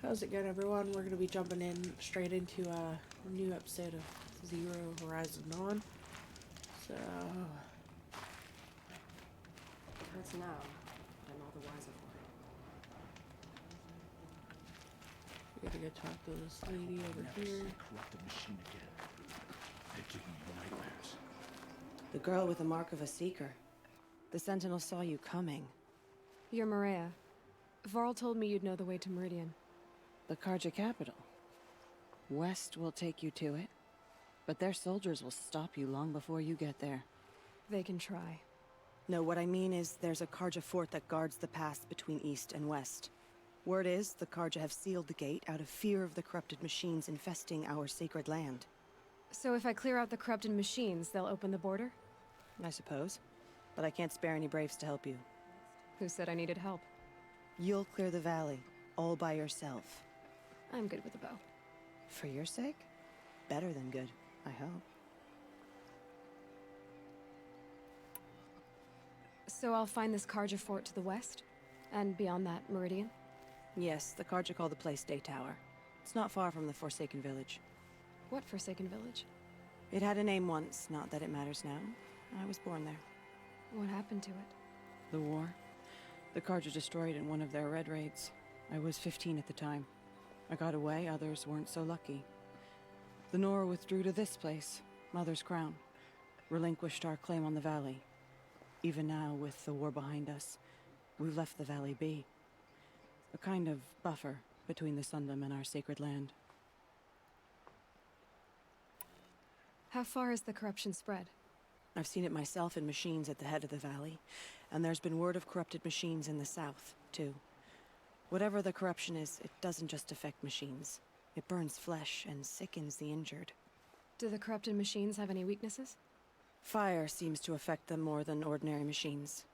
How's it going, everyone? We're going to be jumping in straight into a new episode of Zero Horizon Dawn. So, It hurts now, but I'm all the wiser for it. we gotta go talk to this lady over Never see here. a corrupted machine again. They're giving me nightmares. The girl with the mark of a seeker. The Sentinel saw you coming. You're Maria. Varl told me you'd know the way to Meridian. The Carja capital. West will take you to it, but their soldiers will stop you long before you get there. They can try. No, what I mean is there's a Carja fort that guards the pass between east and west. Word is, the Carja have sealed the gate out of fear of the corrupted machines infesting our sacred land. So if I clear out the corrupted machines, they'll open the border? I suppose. But I can't spare any braves to help you. Who said I needed help? You'll clear the valley, all by yourself. I'm good with a bow. For your sake? Better than good, I hope. So I'll find this Carja fort to the west? And beyond that, Meridian? Yes, the Carja call the place Day Tower. It's not far from the Forsaken Village. What Forsaken Village? It had a name once, not that it matters now. I was born there. What happened to it? The war. The Carja destroyed in one of their red raids. I was 15 at the time. I got away, others weren't so lucky. The Nora withdrew to this place, Mother's Crown. Relinquished our claim on the valley. Even now, with the war behind us, we've left the valley be. A kind of buffer between the Sundom and our sacred land. How far has the corruption spread? I've seen it myself in machines at the head of the valley, and there's been word of corrupted machines in the south, too. Whatever the corruption is, it doesn't just affect machines. It burns flesh and sickens the injured. Do the corrupted machines have any weaknesses? Fire seems to affect them more than ordinary machines.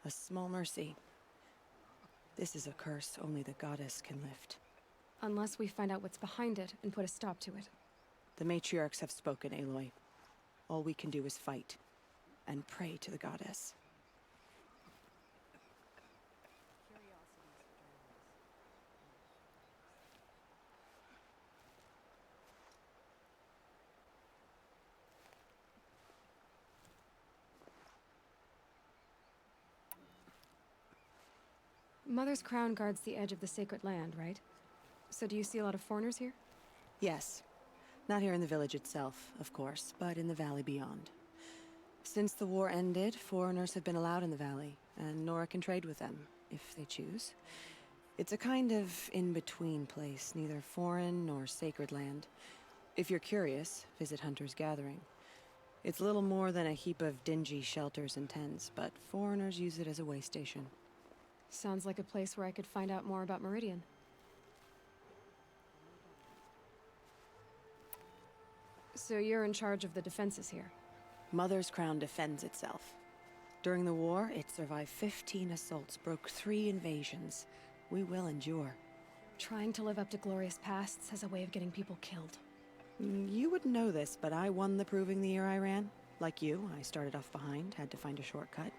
A small mercy. This is a curse only the goddess can lift. Unless we find out what's behind it and put a stop to it. The matriarchs have spoken, Aloy. All we can do is fight, and pray to the goddess. Mother's Crown guards the edge of the sacred land, right? So do you see a lot of foreigners here? Yes. Not here in the village itself, of course, but in the valley beyond. Since the war ended, foreigners have been allowed in the valley, and Nora can trade with them, if they choose. It's a kind of in-between place, neither foreign nor sacred land. If you're curious, visit Hunter's Gathering. It's little more than a heap of dingy shelters and tents, but foreigners use it as a way station. Sounds like a place where I could find out more about Meridian. So you're in charge of the defenses here? Mother's Crown defends itself. During the war, it survived 15 assaults, broke 3 invasions. We will endure. Trying to live up to glorious pasts has a way of getting people killed. You wouldn't know this, but I won the proving the year I ran. Like you, I started off behind, had to find a shortcut.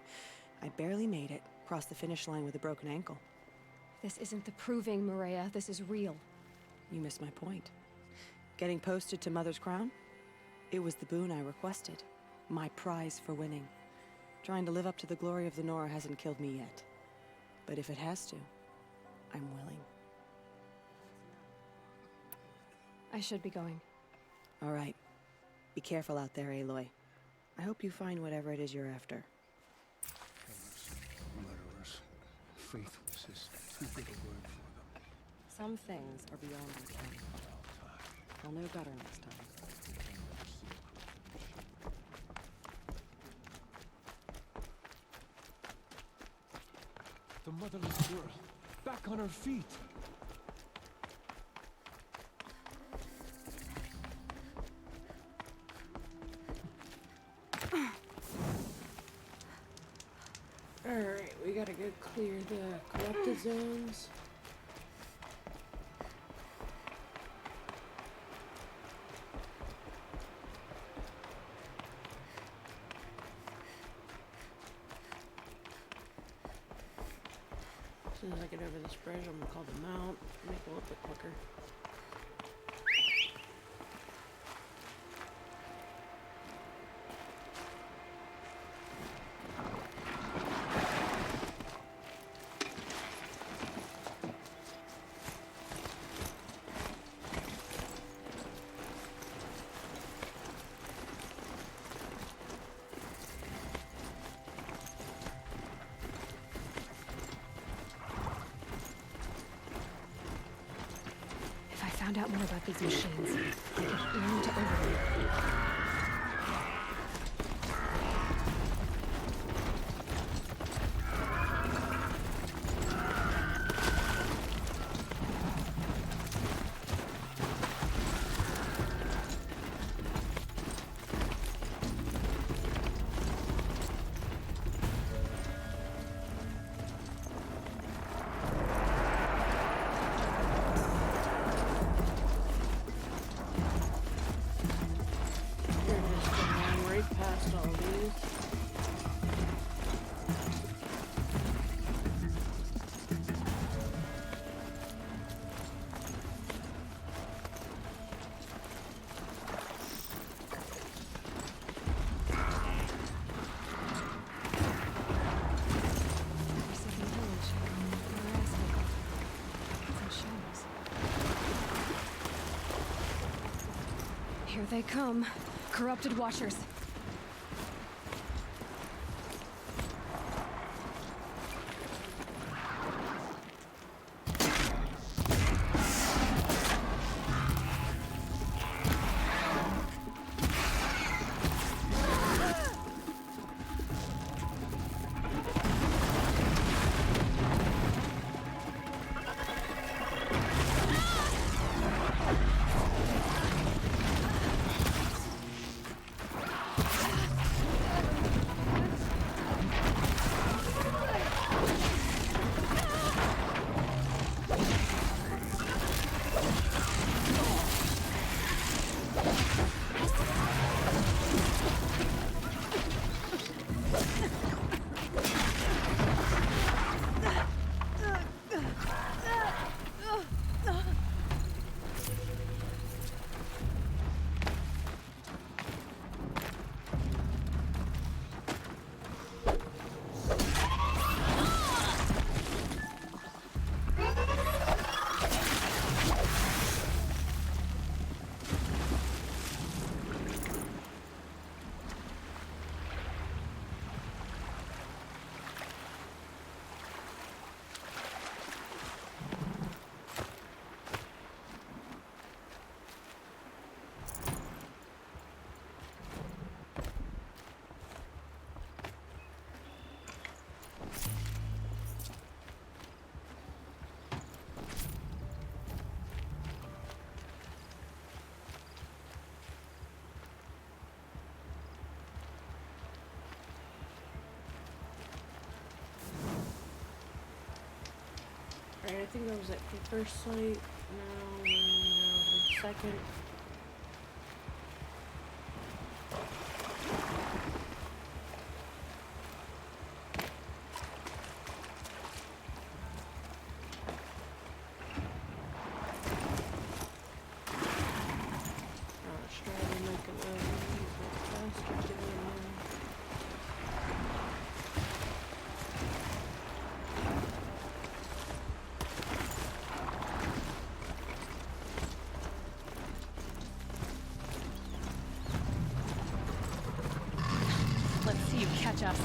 I barely made it, crossed the finish line with a broken ankle. This isn't the proving, Maria. This is real. You missed my point. Getting posted to Mother's Crown? It was the boon I requested. My prize for winning. Trying to live up to the glory of the Nora hasn't killed me yet. But if it has to, I'm willing. I should be going. All right. Be careful out there, Aloy. I hope you find whatever it is you're after. Killers, murderers, faithless is too big a word for them. Some things are beyond our ken. I'll know better next time. The motherless girl, back on her feet. Alright, we gotta go clear the corrupted zones. As soon as I get over this bridge, I'm gonna call them out. Make it a little bit quicker. If I found out more about these machines, I could learn to override them. You're just gonna run right past all these. Forsaken village. Where is it? It's in shambles. Here they come. Corrupted Watchers. Alright, I think that was it for the first site. Now we're gonna go to the second. Let's try to make it a little faster to get in there. Let's see you catch us.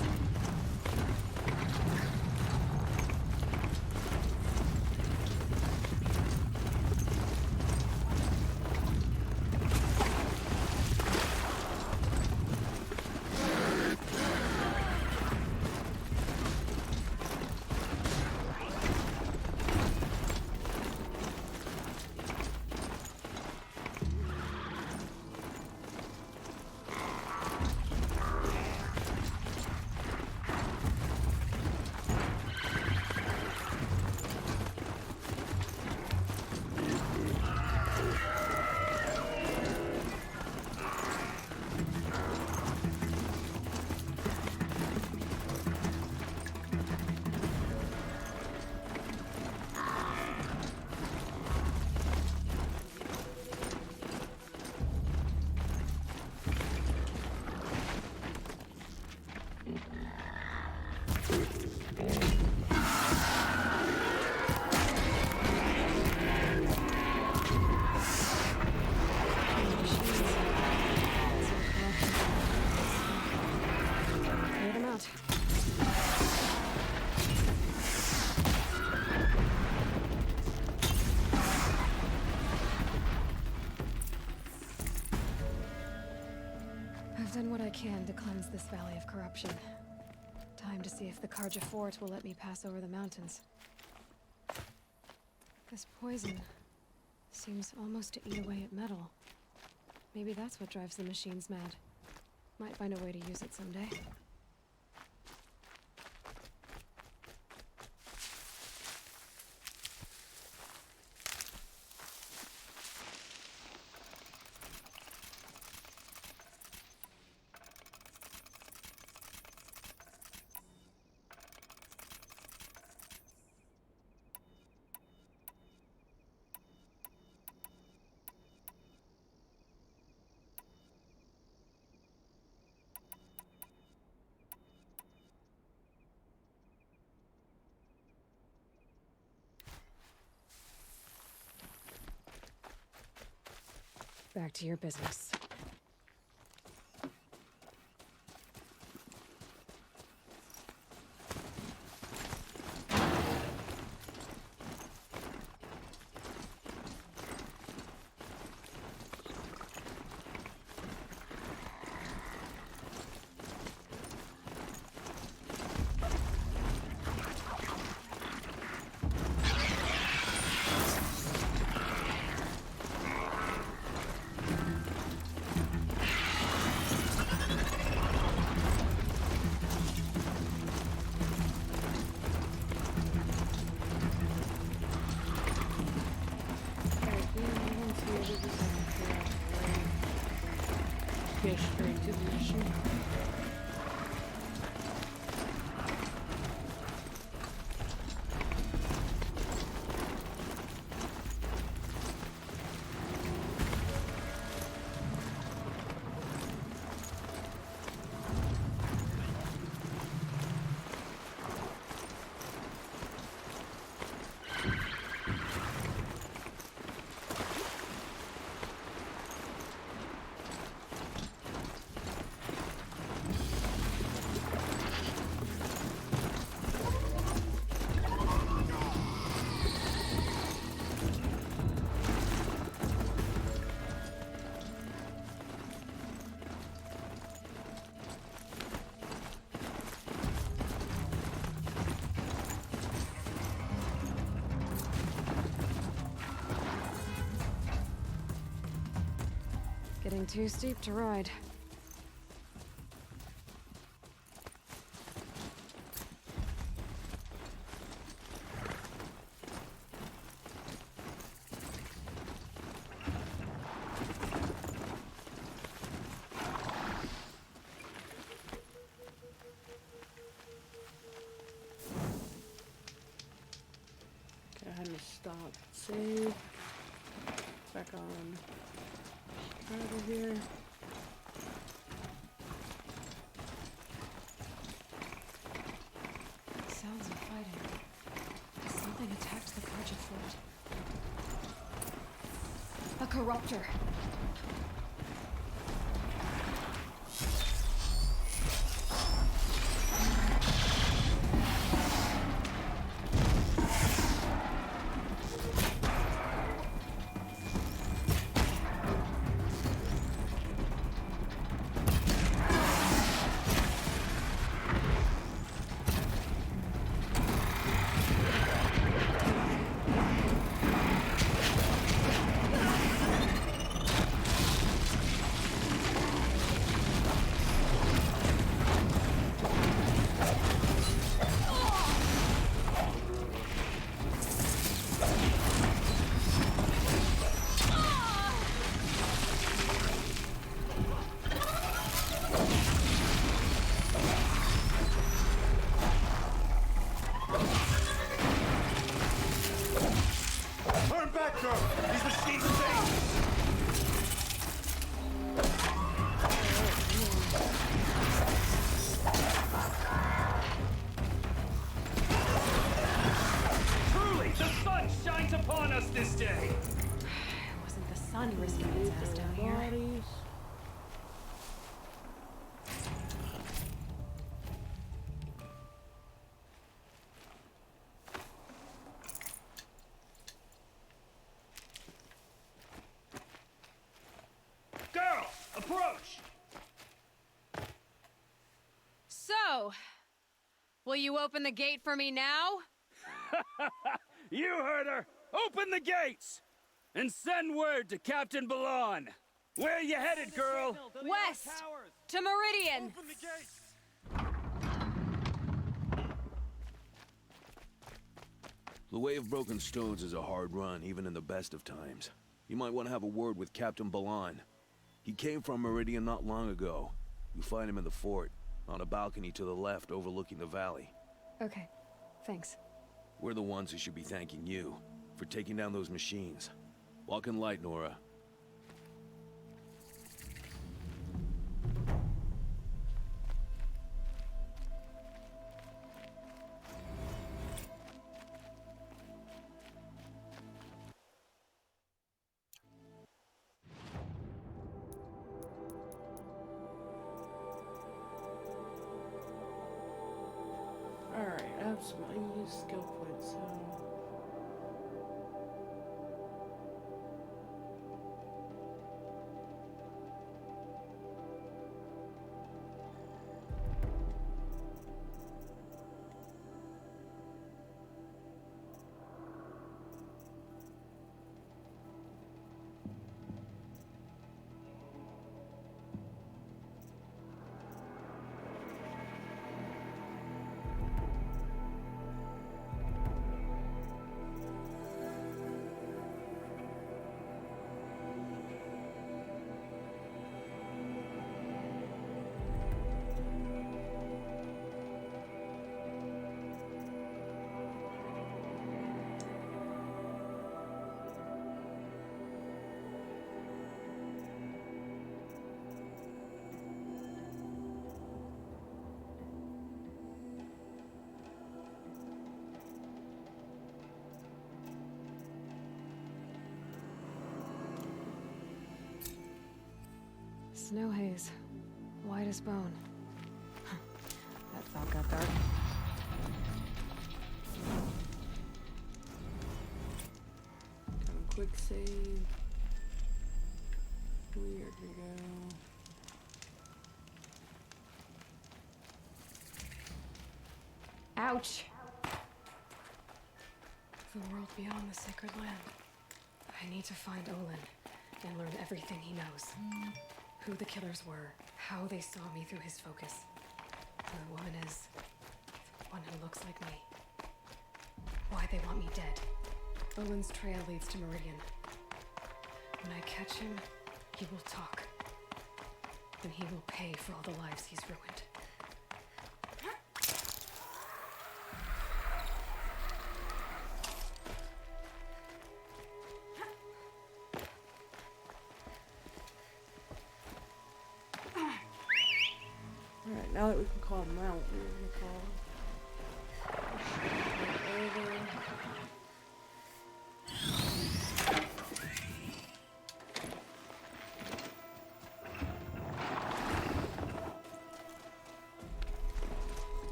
can to cleanse this valley of corruption. Time to see if the Karja fort will let me pass over the mountains. This poison seems almost to eat away at metal. Maybe that's what drives the machines mad. Might find a way to use it someday. Back to your business. Get straight to the issue. Getting too steep to ride. Okay, I had to stop, save, back on. Over here. Sounds of fighting. Something attacked the Karja fort. A corruptor. Risking its ass down here. Bodies. Girl, approach! Will you open the gate for me now? You heard her! Open the gates! And send word to Captain Balon! Where you headed, girl? West! To Meridian! The Way of Broken Stones is a hard run, even in the best of times. You might want to have a word with Captain Balon. He came from Meridian not long ago. You find him in the fort, on a balcony to the left overlooking the valley. Okay, thanks. We're the ones who should be thanking you for taking down those machines. Walk in light, Nora. Alright, I have some unused skill points, so... Snow haze. White as bone. That thought got dark. Quick save. Weird to go. Ouch! The world beyond the sacred land. I need to find Olin and learn everything he knows. Who the killers were, how they saw me through his focus. Who the woman is, the one who looks like me. Why they want me dead. Olin's trail leads to Meridian. When I catch him, he will talk. And he will pay for all the lives he's ruined. Alright, now that we can call him out, we're gonna call over.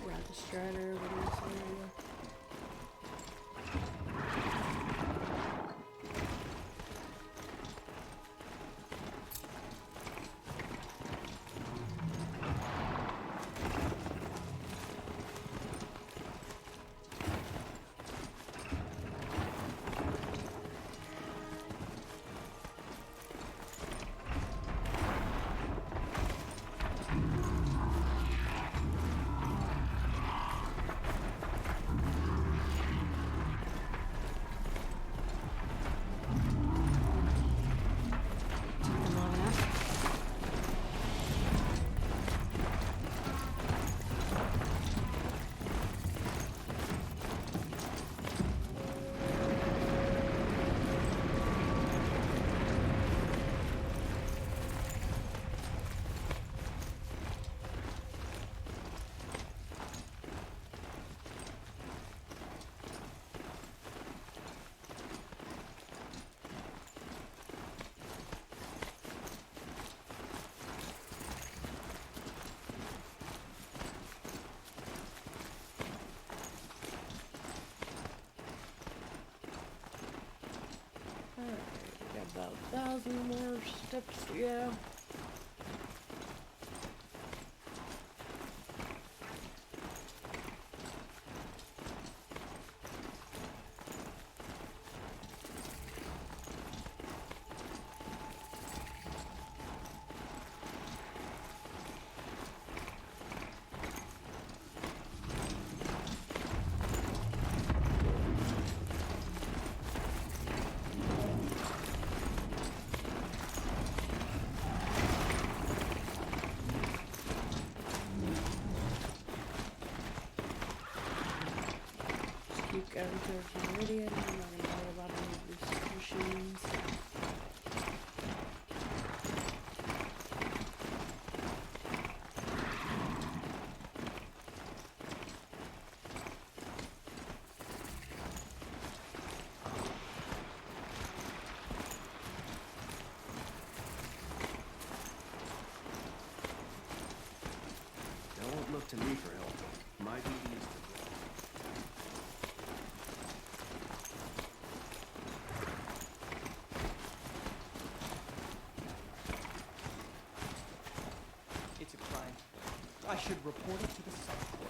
Grab the Strider over this area. About 1,000 more steps to go. keep going towards Meridian. I'm not gonna worry about any of these machines. They won't look to me for help. My duty is to... It's a crime. I should report it to the South Court.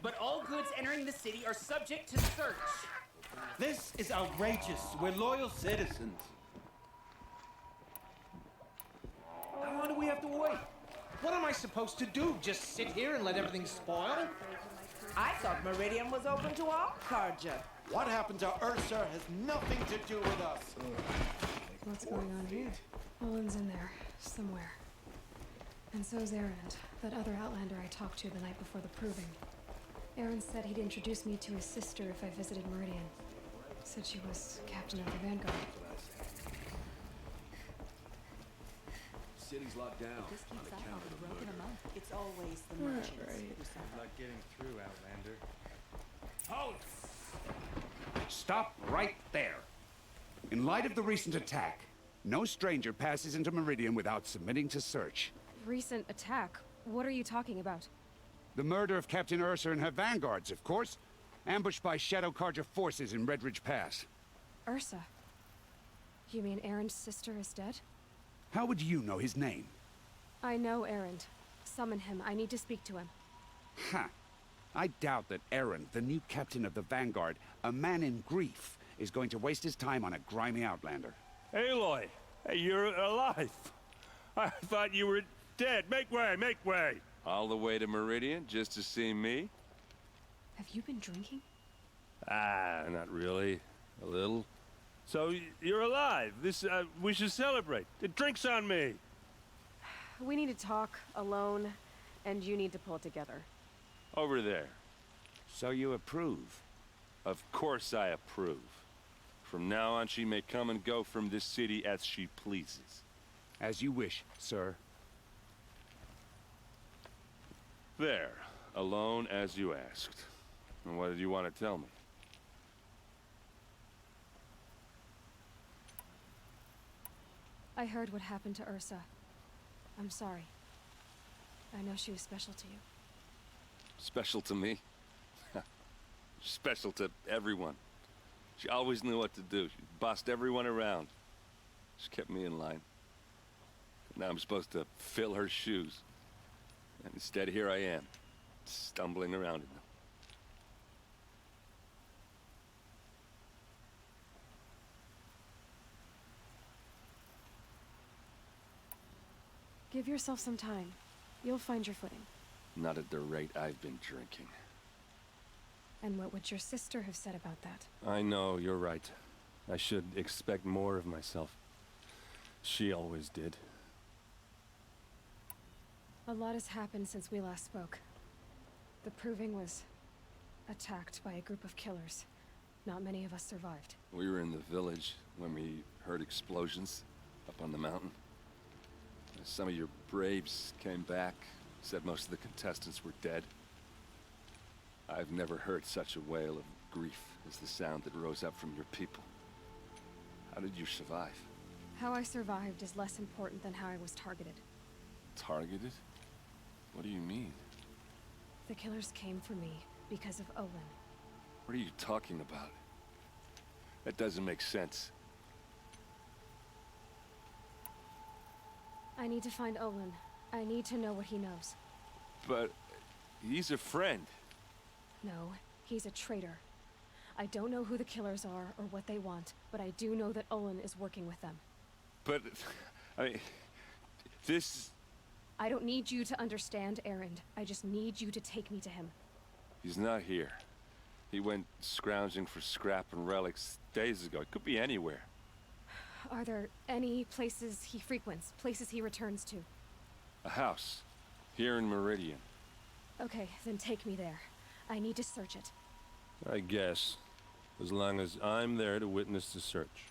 But all goods entering the city are subject to search. This is outrageous. We're loyal citizens. How long do we have to wait? What am I supposed to do? Just sit here and let everything spoil? I thought Meridian was open to all Carja. What happened to Ursa has nothing to do with us. What's going on here? Olin's in there, somewhere. And so's Erend, that other Outlander I talked to the night before the proving. Erend said he'd introduce me to his sister if I visited Meridian. Said she was captain of the Vanguard. City's locked down on account of the murder. It's always the merchants. Not getting through, Outlander. Halt! Stop right there. In light of the recent attack, no stranger passes into Meridian without submitting to search. Recent attack? What are you talking about? The murder of Captain Ursa and her vanguards, of course. Ambushed by Shadow Carja forces in Red Ridge Pass. Ursa? You mean Erend's sister is dead? How would you know his name? I know Erend. Summon him. I need to speak to him. Ha! I doubt that Erend, the new captain of the Vanguard, a man in grief, is going to waste his time on a grimy Outlander. Aloy, hey, you're alive. I thought you were dead. Make way, make way. All the way to Meridian just to see me? Have you been drinking? Ah, not really. A little. So, you're alive. We should celebrate. The drink's on me. We need to talk, alone, and you need to pull it together. Over there. So you approve? Of course I approve. From now on, she may come and go from this city as she pleases. As you wish, sir. There. Alone as you asked. And what did you want to tell me? I heard what happened to Ursa. I'm sorry. I know she was special to you. Special to me? Special to everyone. She always knew what to do. She bossed everyone around. She kept me in line. Now I'm supposed to fill her shoes. And instead, here I am, stumbling around in them. Give yourself some time. You'll find your footing. Not at the rate I've been drinking. And what would your sister have said about that? I know, you're right. I should expect more of myself. She always did. A lot has happened since we last spoke. The Proving was attacked by a group of killers. Not many of us survived. We were in the village when we heard explosions up on the mountain. Some of your braves came back, said most of the contestants were dead. I've never heard such a wail of grief as the sound that rose up from your people. How did you survive? How I survived is less important than how I was targeted. Targeted? What do you mean? The killers came for me because of Olin. What are you talking about? That doesn't make sense. I need to find Olin. I need to know what he knows. But he's a friend. No, He's a traitor. I don't know who the killers are or what they want, but I do know that Olin is working with them. But, I mean, this... I don't need you to understand Erend. I just need you to take me to him. He's not here. He went scrounging for scrap and relics days ago. It could be anywhere. Are there any places he frequents, places he returns to? A house. Here in Meridian. Okay, then take me there. I need to search it. I guess. As long as I'm there to witness the search.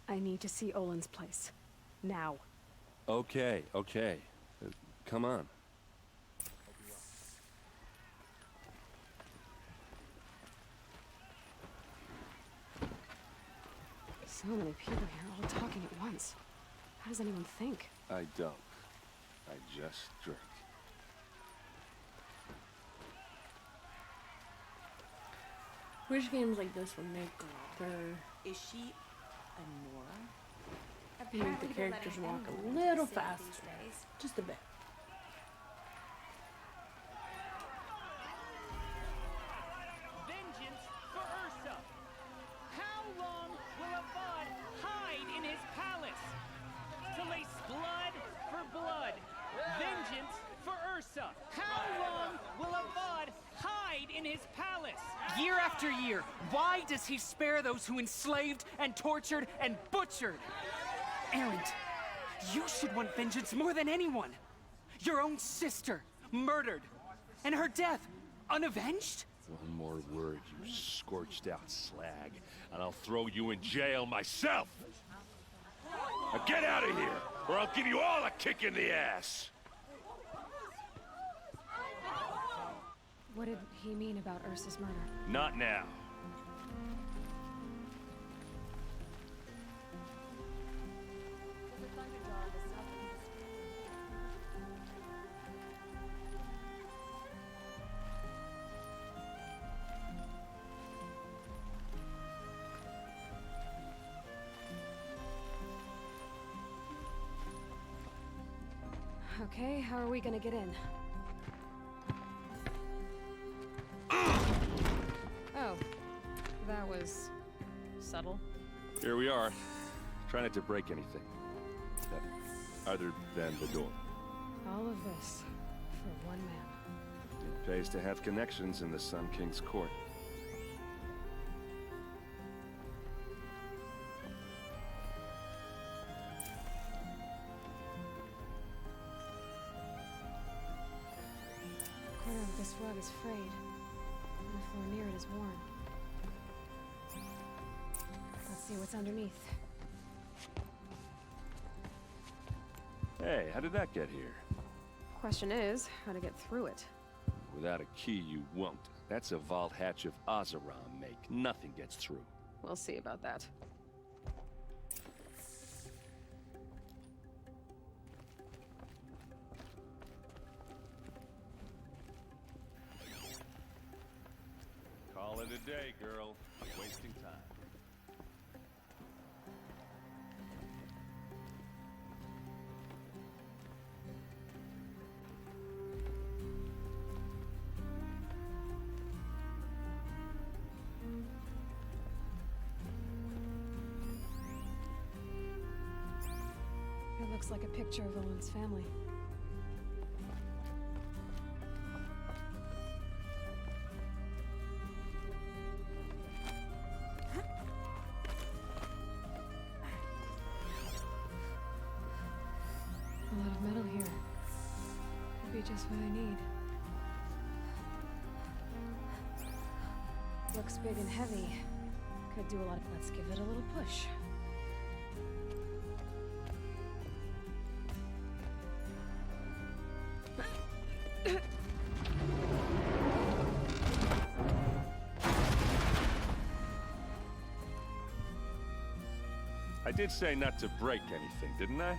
I need to see Olin's place. Now. Okay, okay. Come on. So many people here, all talking at once. How does anyone think? I don't. I just drink. Which games like this would make their Is she a Nora? make the characters walk a little faster, just a bit. Vengeance for Ursa! How long will Avad hide in his palace? To lace blood for blood. Vengeance for Ursa! How long will Avad hide in his palace? Year after year, why does he spare those who enslaved and tortured and butchered? Erend, you should want vengeance more than anyone. Your own sister, murdered, and her death, unavenged? One more word, you scorched out slag, and I'll throw you in jail myself! Now get out of here, or I'll give you all a kick in the ass! What did he mean about Ursa's murder? Not now. Okay, how are we gonna get in? Oh, that was subtle. Here we are. Try not to break anything. Other than the door. All of this for one man. It pays to have connections in the Sun King's court. The corner of this rug is frayed, and the floor near it is worn. Let's see what's underneath. Hey, how did that get here? Question is, how to get through it. Without a key, you won't. That's a vault hatch of Oseram make. Nothing gets through. We'll see about that. Call it a day, girl. I'm wasting time. It looks like a picture of Olin's family. A lot of metal here. Could be just what I need. Looks big and heavy. Could do a lot. Let's give it a little push. I did say not to break anything, didn't I?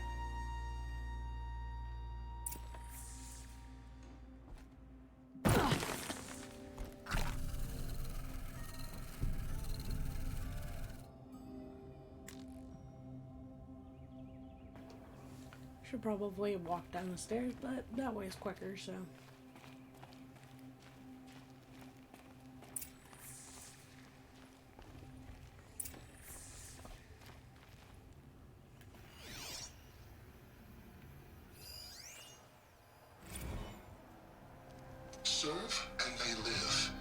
Should probably walk down the stairs, but that way is quicker, so. Serve and they live.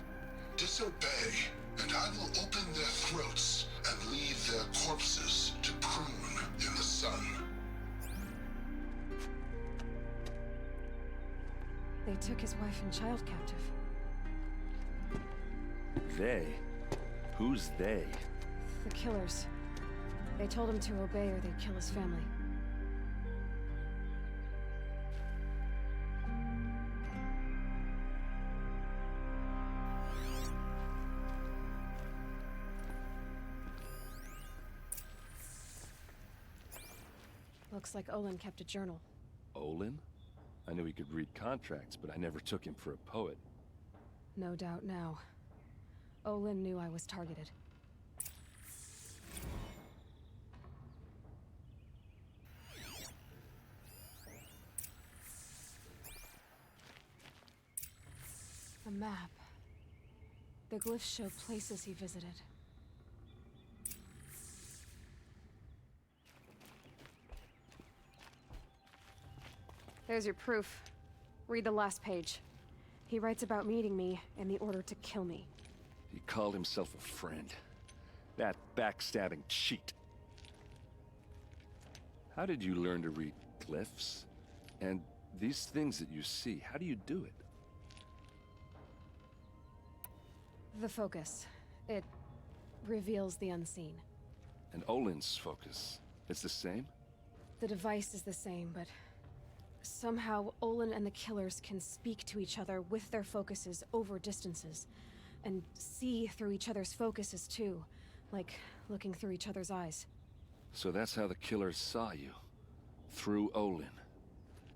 Disobey, and I will open their throats and leave their corpses to prune in the sun. They took his wife and child captive. They? Who's they? The killers. They told him to obey or they'd kill his family. Looks like Olin kept a journal. Olin? I knew he could read contracts, but I never took him for a poet. No doubt now. Olin knew I was targeted. A map. The glyphs show places he visited. There's your proof. Read the last page. He writes about meeting me and the order to kill me. He called himself a friend. That backstabbing cheat. How did you learn to read glyphs? And these things that you see, how do you do it? The focus. It reveals the unseen. And Olin's focus, it's the same? The device is the same, but somehow Olin and the killers can speak to each other with their focuses over distances. And see through each other's focuses too. Like looking through each other's eyes. So that's how the killers saw you? Through Olin?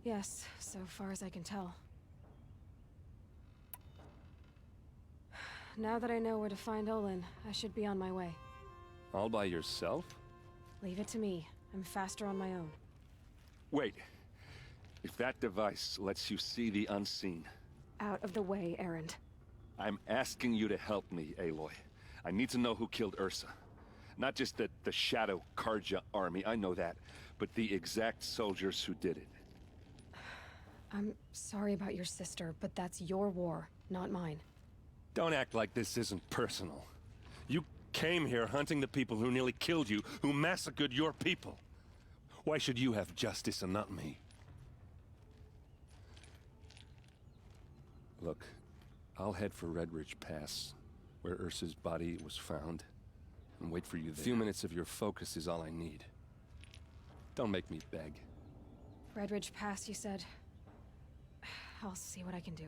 Yes, so far as I can tell. Now that I know where to find Olin, I should be on my way. All by yourself? Leave it to me. I'm faster on my own. Wait. If that device lets you see the unseen... Out of the way, Erend. I'm asking you to help me, Aloy. I need to know who killed Ursa. Not just the Shadow Karja army, I know that, but the exact soldiers who did it. I'm sorry about your sister, but that's your war, not mine. Don't act like this isn't personal. You came here hunting the people who nearly killed you, who massacred your people. Why should you have justice and not me? Look, I'll head for Redridge Pass, where Ursa's body was found, and wait for you there. A few minutes of your focus is all I need. Don't make me beg. Redridge Pass, you said? I'll see what I can do.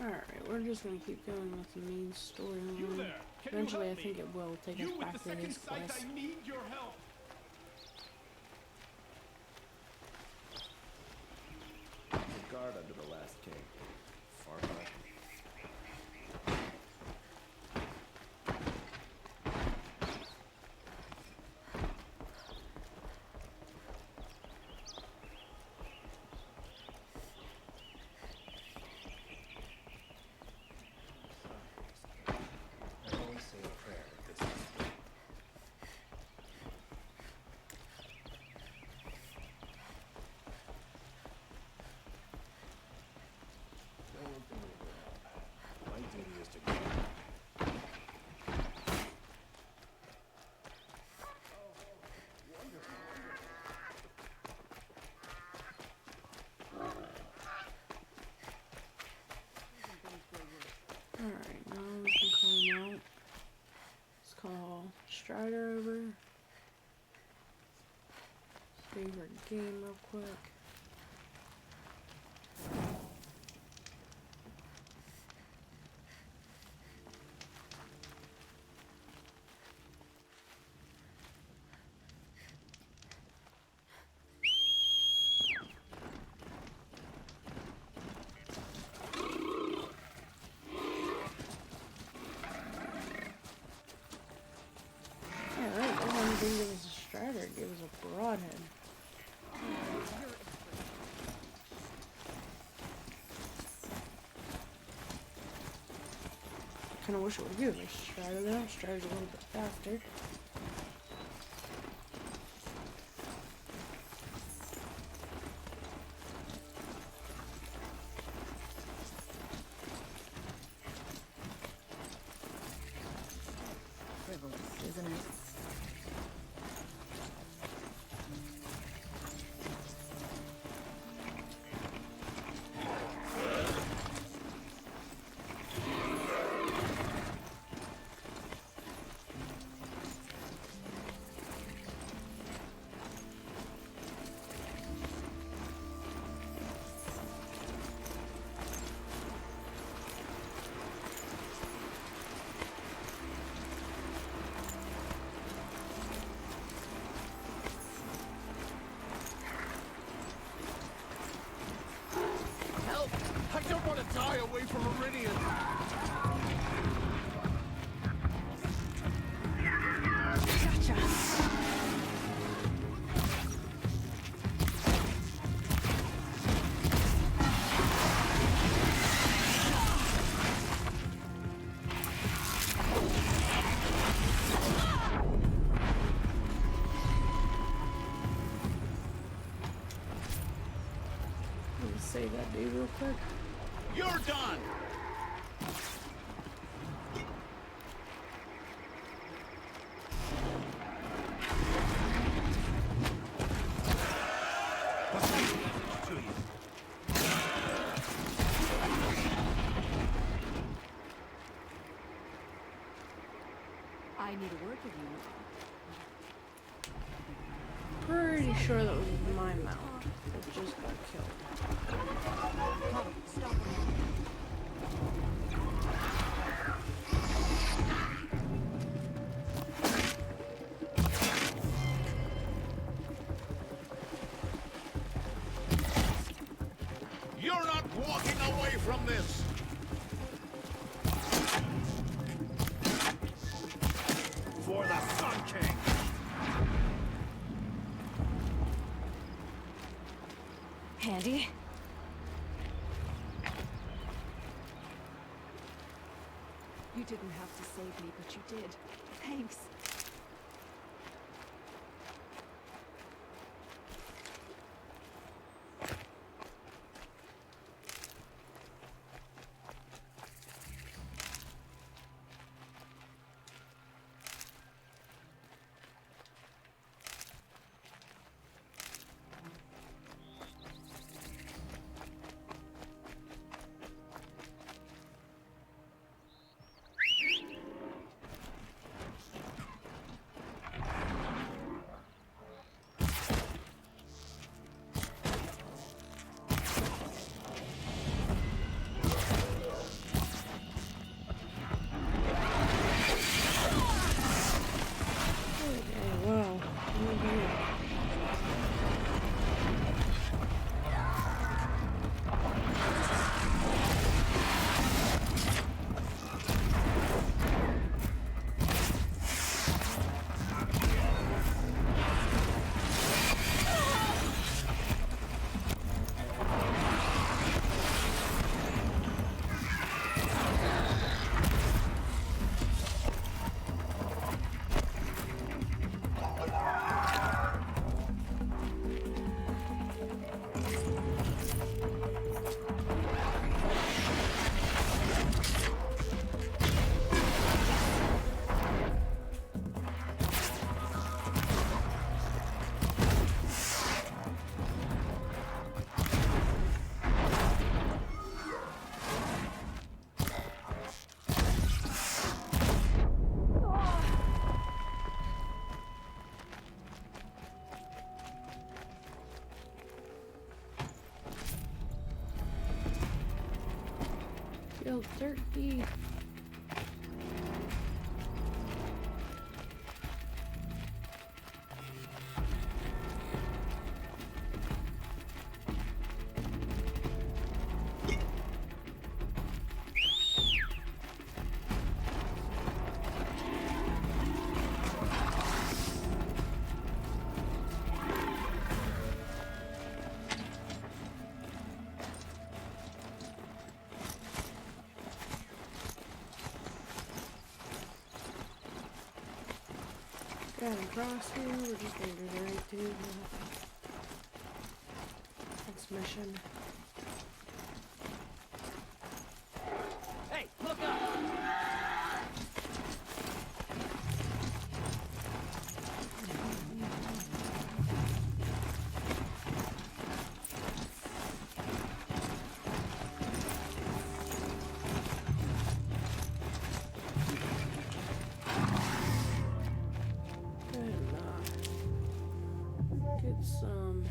Alright, we're just gonna keep going with the main storyline. Eventually, I think it will take us back to his quest. I need your help. The guard under the last king. Far back. Alright, now we can climb out. Let's call Strider over. Save our game real quick. It was a broadhead. Kind of wish it would give me Strider though. Strider's a little bit faster. Frivolous, isn't it? Help! I don't want to die away from Meridian! Gotcha! Let me save that dude real quick. You're done! I need a word with you. Pretty sure that was my mount that just got killed. Come, stop him. You're not walking away from this! For the Sun King! Handy? You didn't have to save me, but you did. Thanks. Feel thirsty. Got him cross here. We're just gonna go right to this mission. Hey, look up! Get some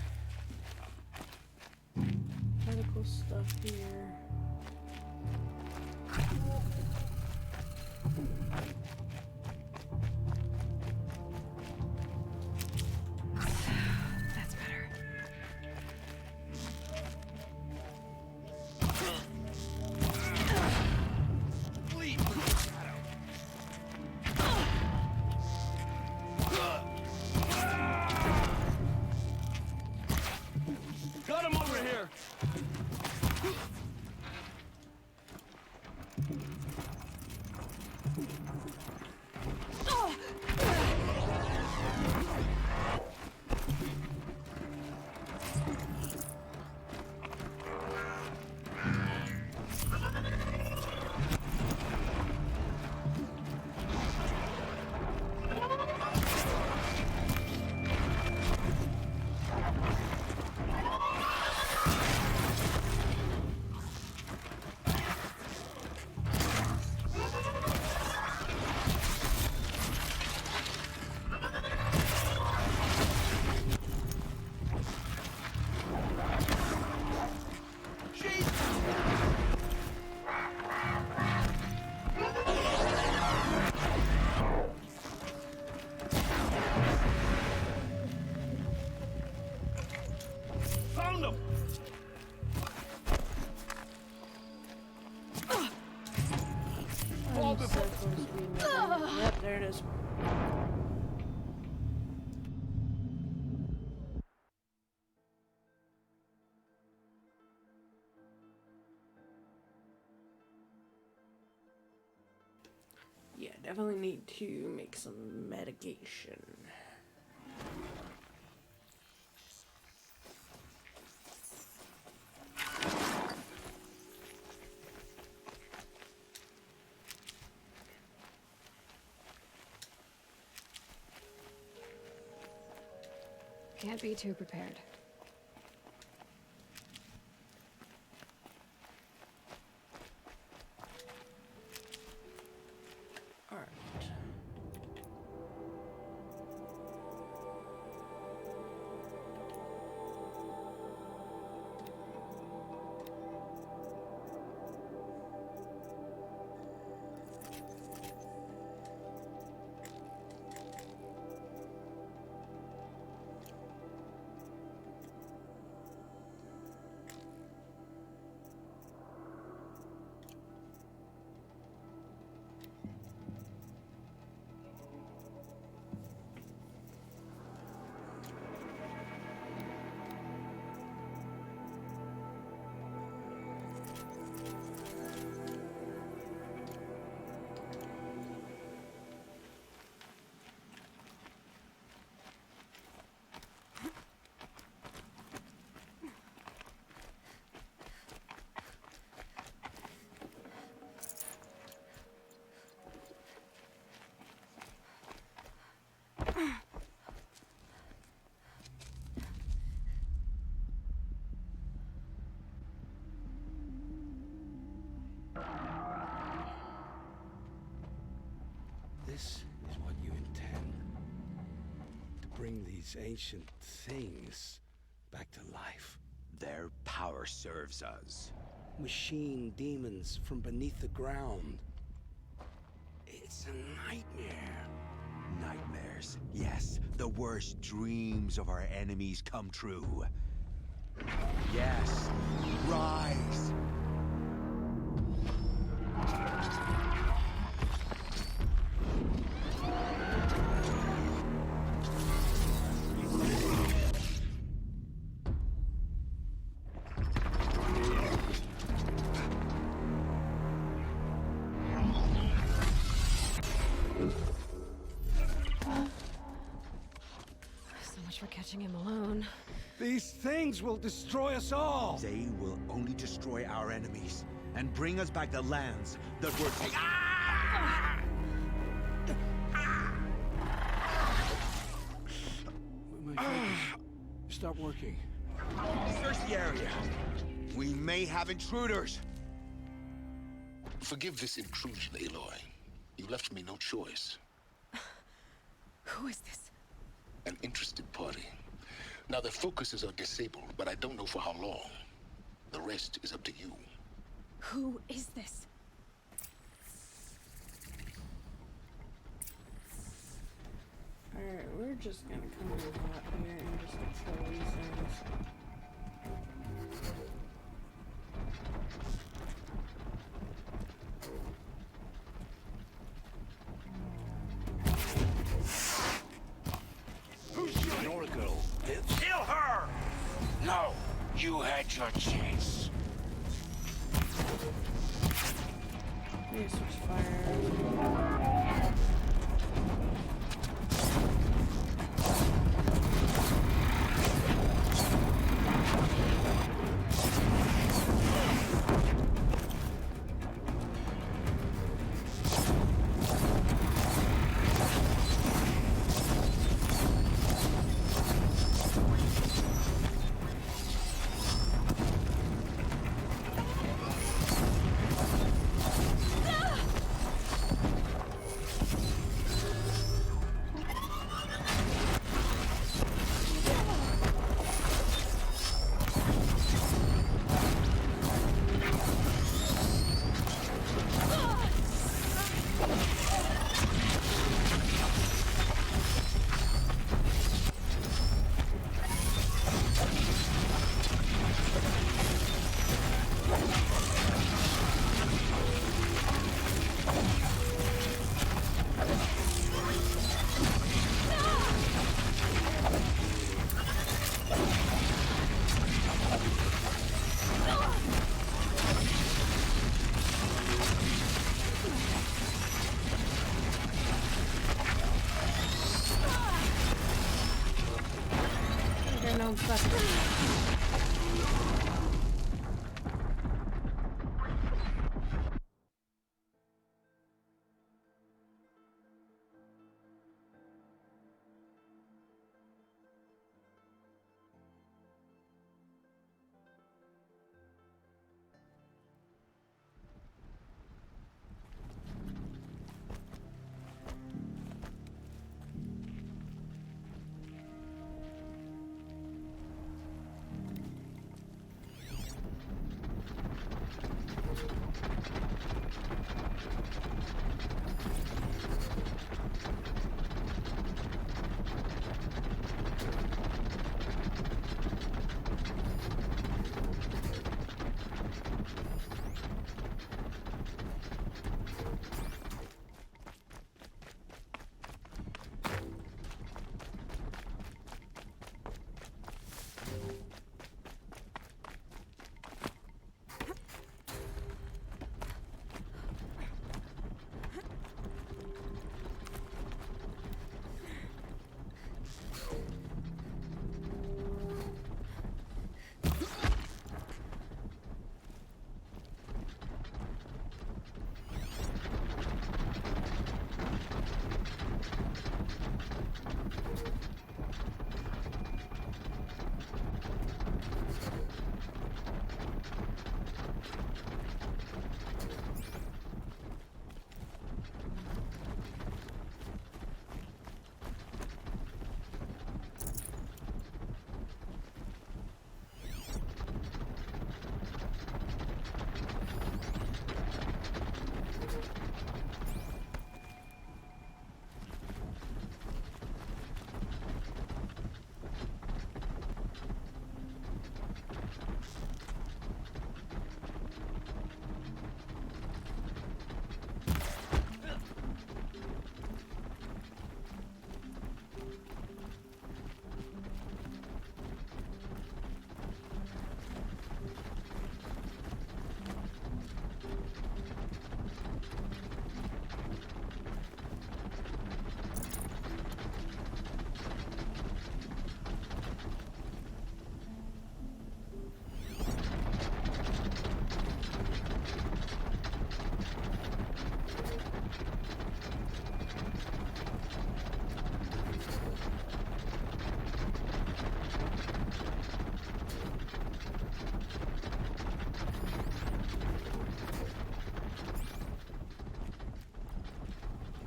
medical stuff here. That's better. Got him over here! Found him! I'm so close to being ready. Yep, there it is. Yeah, definitely need to make some medication. Can't be too prepared. Alright. This is what you intend. To bring these ancient things back to life. Their power serves us. Machine demons from beneath the ground. It's a nightmare. Nightmares. Yes, the worst dreams of our enemies come true. Yes, rise! catching him alone. These things will destroy us all! They will only destroy our enemies and bring us back the lands that were taken. My focus. Stop working. Search the area. We may have intruders. Forgive this intrusion, Aloy. You left me no choice. Who is this? An interested party. Now, their focuses are disabled, but I don't know for how long. The rest is up to you. Who is this? Alright, we're just gonna come to the map here and just control these things. Noriko, kill her! No, you had your chance. Maybe switch fire. I'm stuck.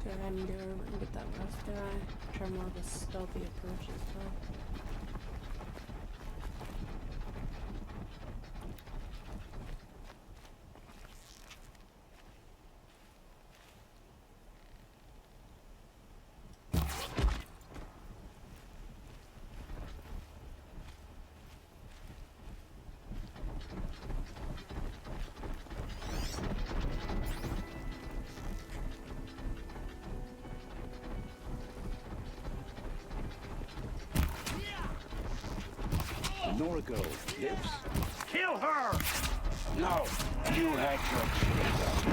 Go ahead and go over and get that last guy. Try more of a stealthy approach as well. Noriko lives? Kill her! No, you had your chance.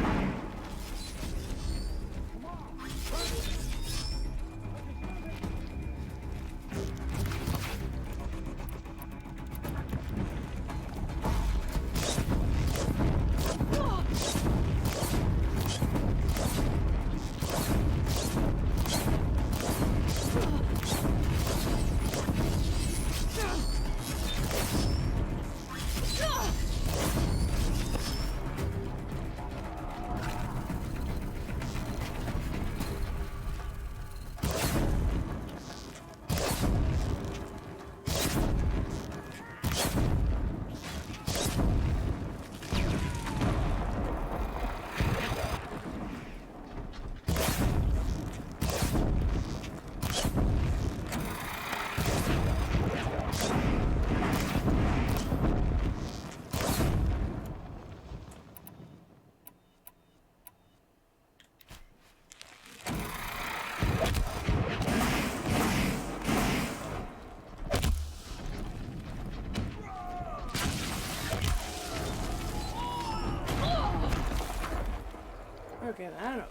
Okay, I don't know.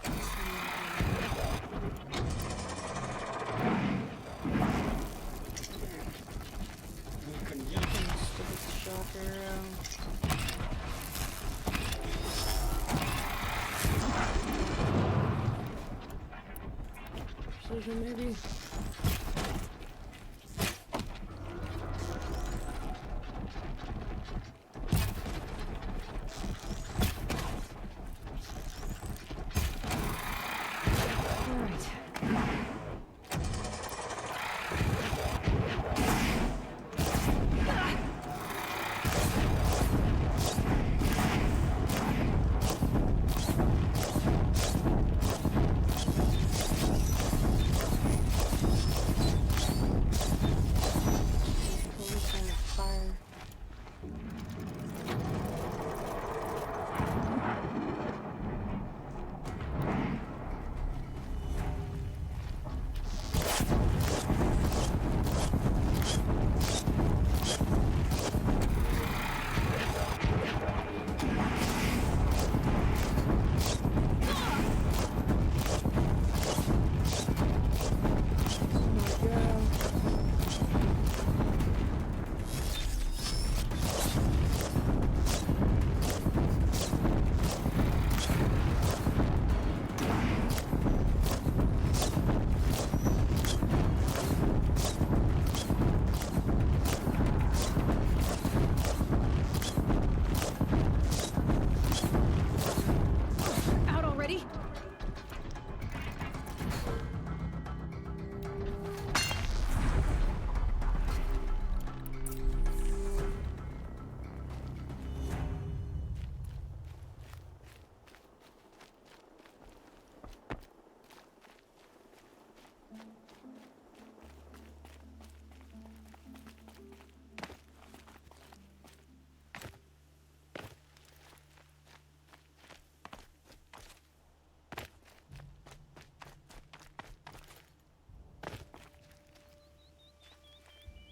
Shock arrow. Precision, maybe.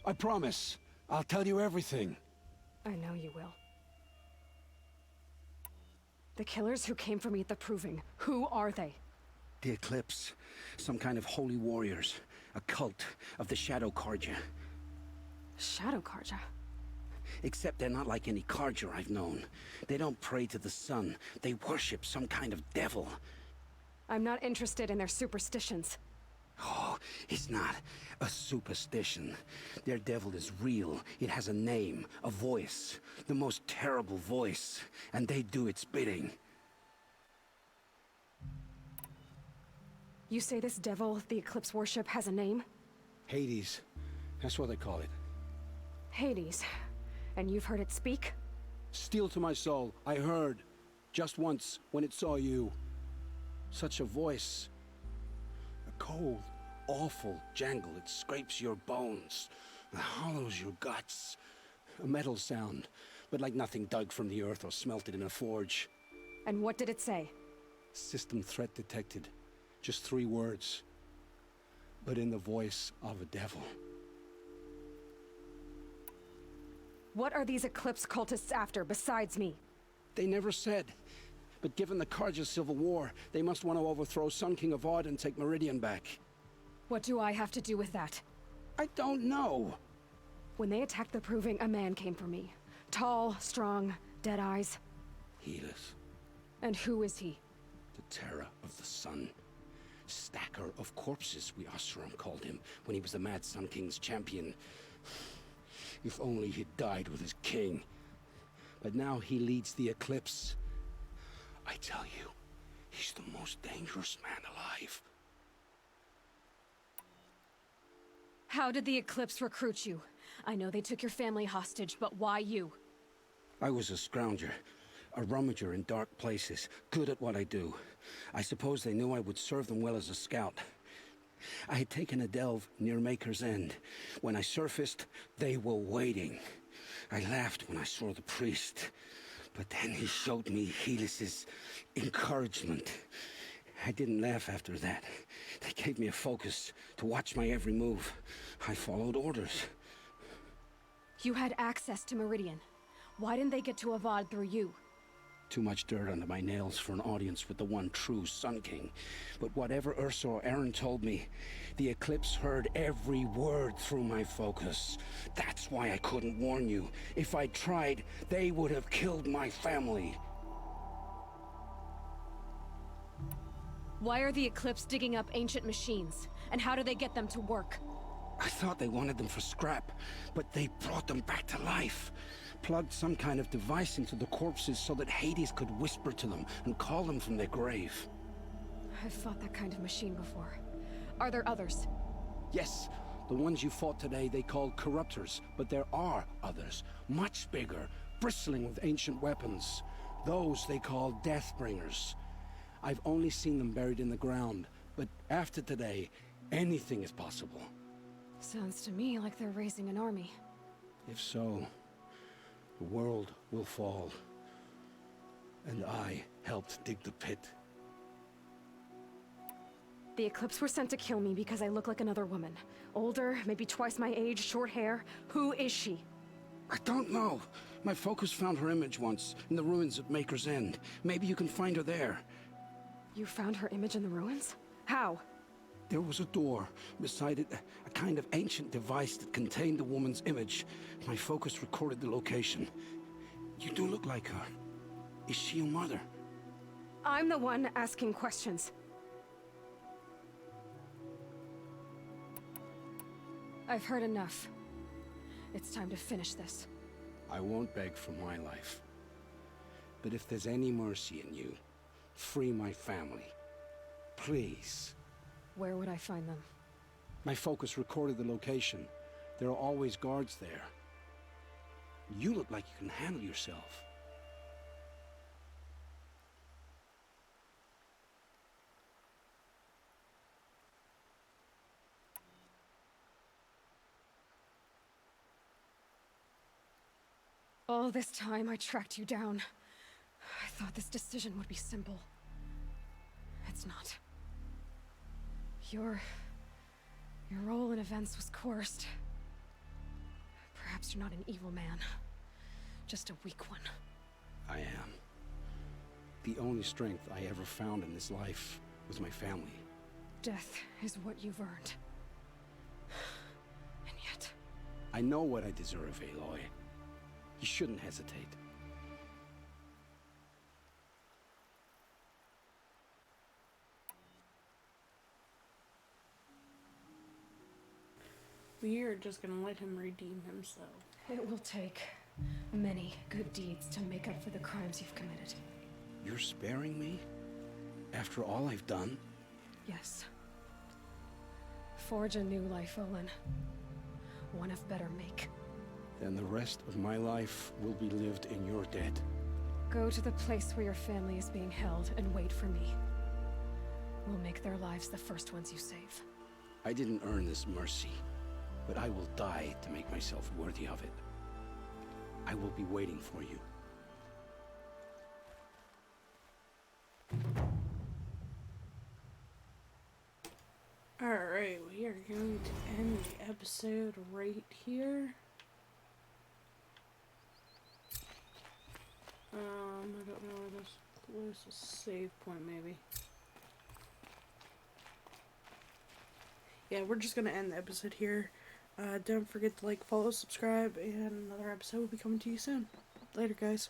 I promise. I'll tell you everything. I know you will. The killers who came for me at the Proving, who are they? The Eclipse. Some kind of holy warriors. A cult of the Shadow Carja. Shadow Carja? Except they're not like any Carja I've known. They don't pray to the sun. They worship some kind of devil. I'm not interested in their superstitions. Oh, it's not a superstition. Their devil is real. It has a name, a voice. The most terrible voice. And they do its bidding. You say this devil the Eclipse worship has a name? Hades. That's what they call it. Hades. And you've heard it speak? Steel to my soul, I heard. Just once, when it saw you. Such a voice. A cold, awful jangle. It scrapes your bones. It hollows your guts. A metal sound, but like nothing dug from the earth or smelted in a forge. And what did it say? System threat detected. Just 3 words. But in the voice of a devil. What are these Eclipse cultists after, besides me? They never said. But given the Carja civil war, they must want to overthrow Sun King Avad and take Meridian back. What do I have to do with that? I don't know. When they attacked the Proving, a man came for me. Tall, strong, dead eyes. Helis. And who is he? The terror of the sun. Stacker of corpses, we Oseram called him, when he was the Mad Sun King's champion. If only he'd died with his king. But now he leads the Eclipse. I tell you, he's the most dangerous man alive. How did the Eclipse recruit you? I know they took your family hostage, but why you? I was a scrounger, a rummager in dark places, good at what I do. I suppose they knew I would serve them well as a scout. I had taken a delve near Maker's End. When I surfaced, they were waiting. I laughed when I saw the priest, but then he showed me Helis's encouragement. I didn't laugh after that. They gave me a focus to watch my every move. I followed orders. You had access to Meridian. Why didn't they get to Avad through you? Too much dirt under my nails for an audience with the one true Sun King. But whatever Ursa or Eren told me, the Eclipse heard every word through my focus. That's why I couldn't warn you. If I'd tried, they would have killed my family. Why are the Eclipse digging up ancient machines? And how do they get them to work? I thought they wanted them for scrap, but they brought them back to life. Plugged some kind of device into the corpses so that Hades could whisper to them and call them from their grave. I've fought that kind of machine before. Are there others? Yes, the ones you fought today they called Corruptors, but there are others, much bigger, bristling with ancient weapons. Those they call Deathbringers. I've only seen them buried in the ground, but after today, anything is possible. Sounds to me like they're raising an army. If so, the world will fall. And I helped dig the pit. The Eclipse were sent to kill me because I look like another woman. Older, maybe twice my age, short hair. Who is she? I don't know. My focus found her image once, in the ruins at Maker's End. Maybe you can find her there. You found her image in the ruins? How? There was a door. Beside it, a kind of ancient device that contained the woman's image. My focus recorded the location. You do look like her. Is she your mother? I'm the one asking questions. I've heard enough. It's time to finish this. I won't beg for my life. But if there's any mercy in you, free my family. Please. Where would I find them? My focus recorded the location. There are always guards there. You look like you can handle yourself. All this time I tracked you down. I thought this decision would be simple. It's not. Your role in events was coerced. Perhaps you're not an evil man. Just a weak one. I am. The only strength I ever found in this life was my family. Death is what you've earned. And yet... I know what I deserve, Aloy. You shouldn't hesitate. We're just gonna let him redeem himself. It will take many good deeds to make up for the crimes you've committed. You're sparing me? After all I've done? Yes. forge a new life, Olin. One of better make. Then the rest of my life will be lived in your debt. Go to the place where your family is being held and wait for me. We'll make their lives the first ones you save. I didn't earn this mercy, but I will die to make myself worthy of it. I will be waiting for you. Alright, we are going to end the episode right here. I don't know where this. Where's the save point, maybe? Yeah, we're just gonna end the episode here. Don't forget to like, follow, subscribe, and another episode will be coming to you soon. Later, guys.